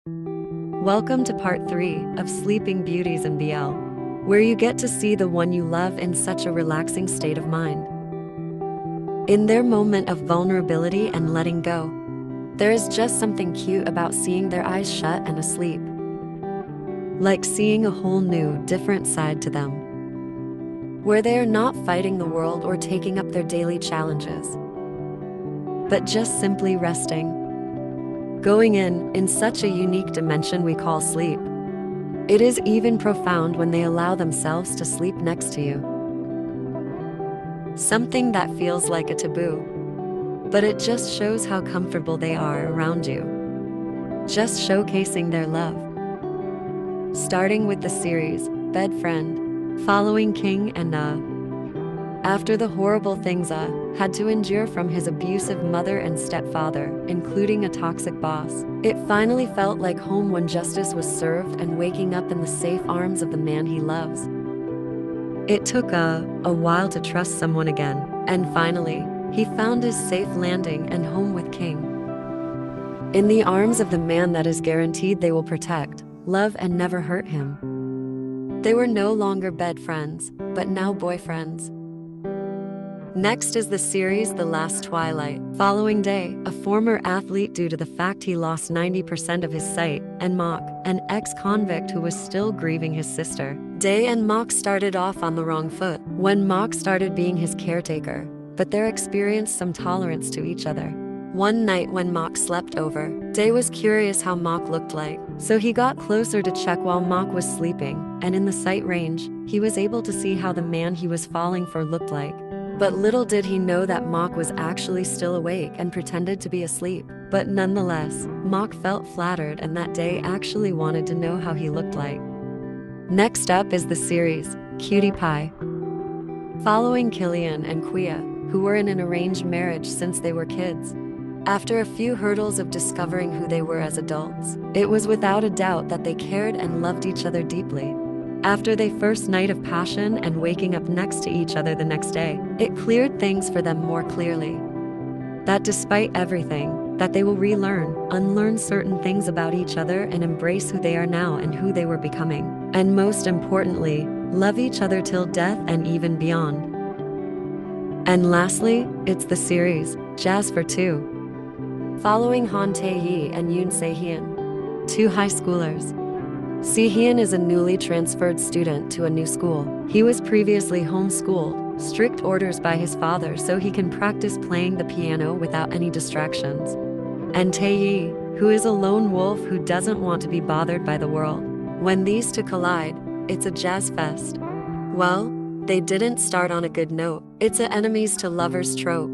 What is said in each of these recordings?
Welcome to part 3 of Sleeping Beauties in BL, where you get to see the one you love in such a relaxing state of mind. In their moment of vulnerability and letting go, there is just something cute about seeing their eyes shut and asleep. Like seeing a whole new, different side to them, where they are not fighting the world or taking up their daily challenges, but just simply resting. Going in such a unique dimension we call sleep. It is even profound when they allow themselves to sleep next to you. Something that feels like a taboo, but it just shows how comfortable they are around you. Just showcasing their love. Starting with the series, Bed Friend, following King and Na. After the horrible things had to endure from his abusive mother and stepfather, including a toxic boss, it finally felt like home when justice was served and waking up in the safe arms of the man he loves. It took a while to trust someone again, and finally, he found his safe landing and home with King. In the arms of the man that is guaranteed they will protect, love, and never hurt him. They were no longer bed friends, but now boyfriends. Next is the series The Last Twilight. Following Day, a former athlete due to the fact he lost 90% of his sight, and Mok, an ex-convict who was still grieving his sister. Day and Mok started off on the wrong foot when Mok started being his caretaker, but they experienced some tolerance to each other. One night when Mok slept over, Day was curious how Mok looked like, so he got closer to check while Mok was sleeping, and in the sight range, he was able to see how the man he was falling for looked like. But little did he know that Mok was actually still awake and pretended to be asleep. But nonetheless, Mok felt flattered and that Day actually wanted to know how he looked like. Next up is the series, Cutie Pie. Following Killian and Quia, who were in an arranged marriage since they were kids. After a few hurdles of discovering who they were as adults, it was without a doubt that they cared and loved each other deeply. After their first night of passion and waking up next to each other the next day, it cleared things for them more clearly. That despite everything, that they will relearn, unlearn certain things about each other and embrace who they are now and who they were becoming. And most importantly, love each other till death and even beyond. And lastly, it's the series, Jazz for Two. Following Han Tae-yi and Yoon Se-hyun, two high schoolers. Se-hyun is a newly transferred student to a new school. He was previously homeschooled, strict orders by his father so he can practice playing the piano without any distractions. And Tae-yi, who is a lone wolf who doesn't want to be bothered by the world. When these two collide, it's a jazz fest. Well, they didn't start on a good note. It's a enemies to lovers trope.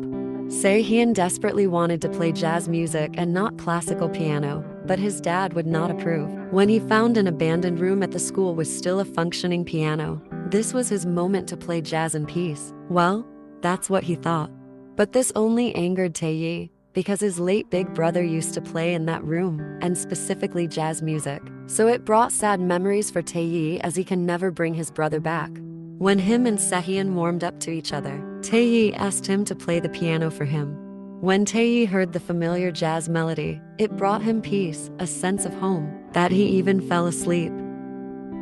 Se-hyun desperately wanted to play jazz music and not classical piano, but his dad would not approve. When he found an abandoned room at the school with still a functioning piano, this was his moment to play jazz in peace. Well, that's what he thought. But this only angered Tae-yi, because his late big brother used to play in that room, and specifically jazz music. So it brought sad memories for Tae-yi as he can never bring his brother back. When him and Se-hyun warmed up to each other, Tae-yi asked him to play the piano for him. When Tae-yi heard the familiar jazz melody, it brought him peace, a sense of home, that he even fell asleep.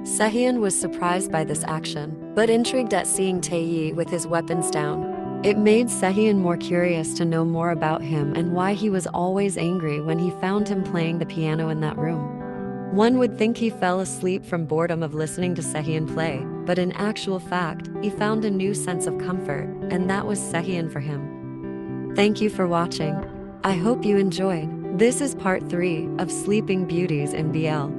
Se-hyun was surprised by this action, but intrigued at seeing Tae-yi with his weapons down. It made Se-hyun more curious to know more about him and why he was always angry when he found him playing the piano in that room. One would think he fell asleep from boredom of listening to Se-hyun play, but in actual fact, he found a new sense of comfort, and that was Se-hyun for him. Thank you for watching. I hope you enjoyed. This is part 3 of Sleeping Beauties in BL.